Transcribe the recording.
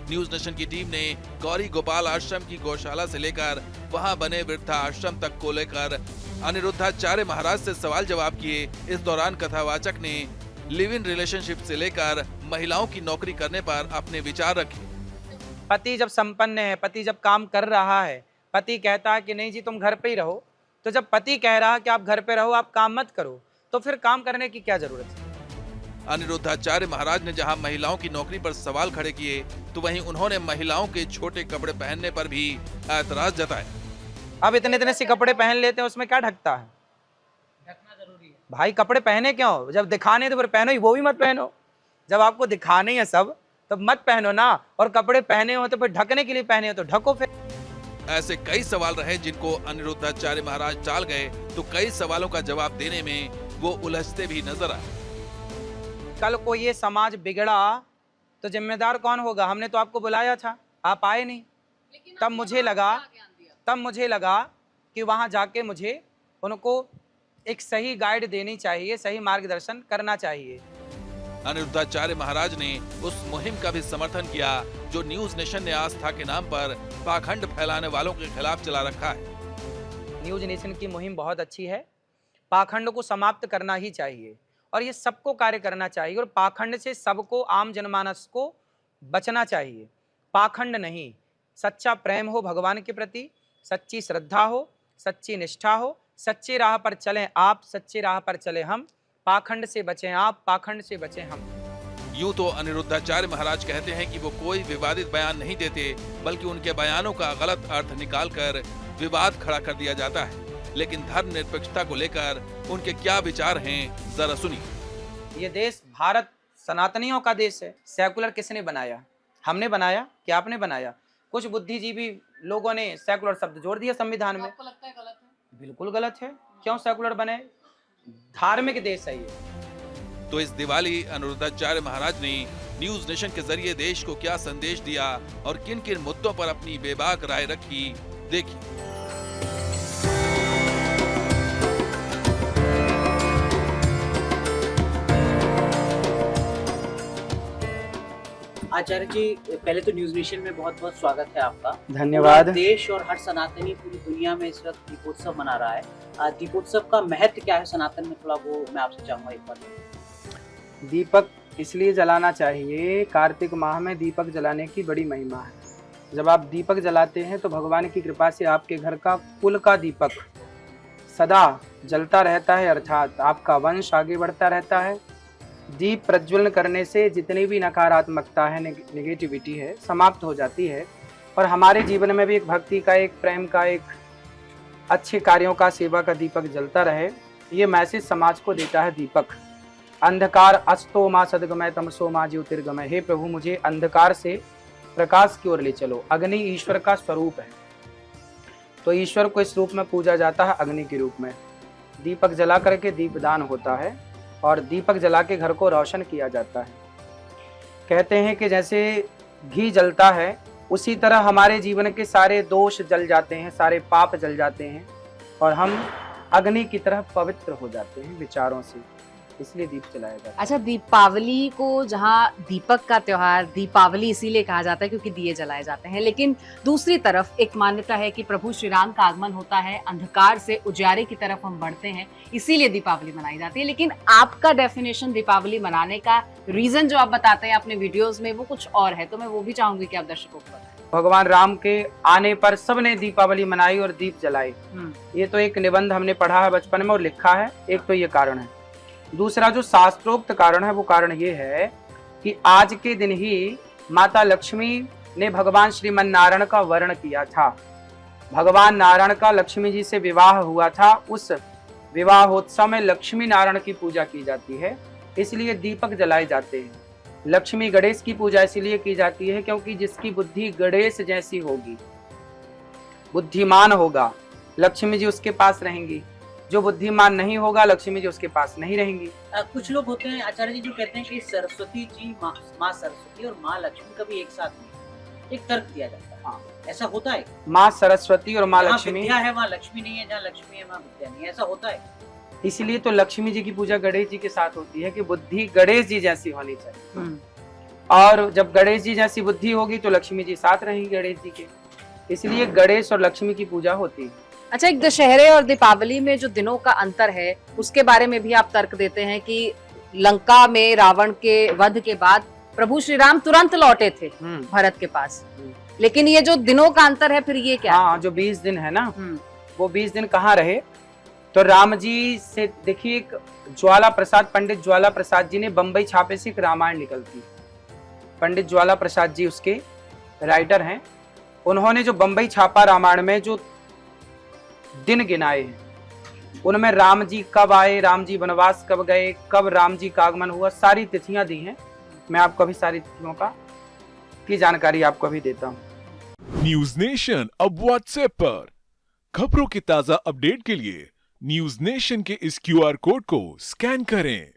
News nation की team ने गौरी गोपाल आश्रम की गौशाला से लेकर वहां बने वृद्धा आश्रम तक को लेकर अनिरुद्धाचार्य महाराज से सवाल जवाब किए। इस दौरान कथावाचक ने लिव इन रिलेशनशिप से लेकर महिलाओं की नौकरी करने पर अपने विचार रखे। पति जब संपन्न है, पति जब काम कर रहा है, पति कहता है कि नहीं जी तुम घर पे ही रहो, तो जब पति कह रहा है कि आप घर पे रहो, आप काम मत करो, तो फिर काम करने की क्या जरूरत है? अनिरुद्धाचार्य महाराज ने जहां महिलाओं की नौकरी पर सवाल खड़े किए, तो वहीं उन्होंने महिलाओं के छोटे कपड़े पहनने पर भी ऐतराज जताया। अब इतने इतने से कपड़े पहन लेते हैं, उसमें क्या ढकता है? ढकना जरूरी है भाई। कपड़े पहने क्यों? जब दिखाने तो फिर पहनो ही, वो भी मत पहनो। जब आपको दिखाने ही है सब, तब मत पहनो ना। और कपड़े पहने हो तो फिर ढकने के लिए पहने हो तो ढको फिर। ऐसे कई सवाल रहे जिनको अनिरुद्धाचार्य महाराज टाल गए, तो कई सवालों का जवाब देने में वो उलझते भी नजर आए। कल को ये समाज बिगड़ा तो जिम्मेदार कौन होगा? हमने तो आपको बुलाया था, आप आए नहीं। तब मुझे लगा कि वहां जाके मुझे उनको एक सही गाइड देनी चाहिए, सही मार्गदर्शन करना चाहिए। अनिरुद्धाचार्य महाराज ने उस मुहिम का भी समर्थन किया जो न्यूज नेशन ने आस्था के नाम पर पाखंड फैलाने वालों के खिलाफ चला रखा है। न्यूज नेशन की मुहिम बहुत अच्छी है। पाखंड को समाप्त करना ही चाहिए और ये सबको कार्य करना चाहिए, और पाखंड से सबको, आम जनमानस को बचना चाहिए। पाखंड नहीं, सच्चा प्रेम हो भगवान के प्रति, सच्ची श्रद्धा हो, सच्ची निष्ठा हो, सच्ची राह पर चलें आप, सच्ची राह पर चले हम। पाखंड से बचें आप, पाखंड से बचें हम। यूं तो अनिरुद्धाचार्य महाराज कहते हैं कि वो कोई विवादित बयान नहीं देते, बल्कि उनके बयानों का गलत अर्थ निकालकर विवाद खड़ा कर दिया जाता है। लेकिन धर्मनिरपेक्षता को लेकर उनके क्या विचार हैं, जरा सुनिए। ये देश भारत सनातनियों का देश है। सेकुलर किसने बनाया? हमने बनाया कि आपने बनाया? कुछ बुद्धिजीवी लोगों ने सेकुलर शब्द जोड़ दिया संविधान में। आपको लगता है गलत है? बिल्कुल गलत है। क्यों सेकुलर बने? धार्मिक देश है ये। तो इस दिवाली अनिरुद्धाचार्य महाराज ने न्यूज नेशन के जरिए देश को क्या संदेश दिया और किन किन मुद्दों पर अपनी बेबाक राय रखी, देखिए। आचार्य जी, पहले तो न्यूज नेशन में बहुत बहुत स्वागत है आपका। धन्यवाद। देश और हर सनातनी पूरी दुनिया में इस वक्त दीपोत्सव मना रहा है। दीपोत्सव का महत्व क्या है सनातन में, थोड़ा वो मैं आपसे चाहूंगा एक बार। दीपक इसलिए जलाना चाहिए, कार्तिक माह में दीपक जलाने की बड़ी महिमा है। जब आप दीपक जलाते हैं तो भगवान की कृपा से आपके घर का कुल का दीपक सदा जलता रहता है, अर्थात आपका वंश आगे बढ़ता रहता है। दीप प्रज्वलन करने से जितनी भी नकारात्मकता है, नेगेटिविटी है, समाप्त हो जाती है। और हमारे जीवन में भी एक भक्ति का, एक प्रेम का, एक अच्छे कार्यों का, सेवा का दीपक जलता रहे, ये मैसेज समाज को देता है दीपक। अंधकार अस्तो मां सदगमय तमसो मां ज्योतिर्गमय। हे प्रभु, मुझे अंधकार से प्रकाश की ओर ले चलो। अग्नि ईश्वर का स्वरूप है, तो ईश्वर को इस रूप में पूजा जाता है, अग्नि के रूप में। दीपक जला करके दीपदान होता है और दीपक जला के घर को रोशन किया जाता है। कहते हैं कि जैसे घी जलता है, उसी तरह हमारे जीवन के सारे दोष जल जाते हैं, सारे पाप जल जाते हैं और हम अग्नि की तरह पवित्र हो जाते हैं विचारों से। इसलिए दीप जलाया जाता है। अच्छा, दीपावली को जहाँ दीपक का त्योहार दीपावली इसीलिए कहा जाता है क्योंकि दिए जलाए जाते हैं, लेकिन दूसरी तरफ एक मान्यता है कि प्रभु श्री राम का आगमन होता है, अंधकार से उजारे की तरफ हम बढ़ते हैं, इसीलिए दीपावली मनाई जाती है। लेकिन आपका डेफिनेशन दीपावली मनाने का रीजन जो आप बताते हैं अपने वीडियोस में, वो कुछ और है, तो मैं वो भी चाहूंगी कि आप दर्शकों को बताएं। भगवान राम के आने पर सबने दीपावली मनाई और दीप जलाए। ये तो एक निबंध हमने पढ़ा है बचपन में और लिखा है। एक तो ये कारण है। दूसरा जो शास्त्रोक्त कारण है, वो कारण ये है कि आज के दिन ही माता लक्ष्मी ने भगवान श्रीमन नारायण का वर्ण किया था। भगवान नारायण का लक्ष्मी जी से विवाह हुआ था। उस विवाहोत्सव में लक्ष्मी नारायण की पूजा की जाती है, इसलिए दीपक जलाए जाते हैं। लक्ष्मी गणेश की पूजा इसलिए की जाती है क्योंकि जिसकी बुद्धि गणेश जैसी होगी, बुद्धिमान होगा, लक्ष्मी जी उसके पास रहेंगी। जो बुद्धिमान नहीं होगा, लक्ष्मी जी उसके पास नहीं रहेंगी। कुछ लोग होते हैं आचार्य जी जो कहते हैं कि सरस्वती जी, माँ सरस्वती और माँ लक्ष्मी कभी एक साथ नहीं, एक तर्क दिया जाता है। हाँ, ऐसा होता है? माँ सरस्वती और माँ लक्ष्मी, विद्या है वहाँ लक्ष्मी नहीं है, जहाँ लक्ष्मी है वहाँ विद्या नहीं है, ऐसा होता है? इसलिए तो लक्ष्मी जी की पूजा गणेश जी के साथ होती है कि बुद्धि गणेश जी जैसी होनी चाहिए। और जब गणेश जी जैसी बुद्धि होगी तो लक्ष्मी जी साथ रहेंगी गणेश जी के, इसलिए गणेश और लक्ष्मी की पूजा होती है। अच्छा, एक दशहरे और दीपावली में जो दिनों का अंतर है उसके बारे में भी आप तर्क देते हैं कि लंका में रावण के वध के बाद प्रभु श्री राम तुरंत लौटे थे भरत के पास, लेकिन ये जो दिनों का अंतर है फिर ये क्या? हाँ, जो 20 दिन है ना, वो 20 दिन कहाँ रहे? तो राम जी से देखिए, एक ज्वाला प्रसाद, पंडित ज्वाला प्रसाद जी ने बम्बई छापे से एक रामायण निकलती, पंडित ज्वाला प्रसाद जी उसके राइटर हैं। उन्होंने जो बम्बई छापा रामायण में जो दिन गिनाए हैं, उनमें राम जी कब आए, राम जी वनवास कब गए, कब राम जी का आगमन हुआ, सारी तिथियां दी हैं। मैं आपको अभी सारी तिथियों की जानकारी आपको अभी देता हूँ। न्यूज नेशन अब व्हाट्सएप पर खबरों की ताजा अपडेट के लिए न्यूज नेशन के इस QR कोड को स्कैन करें।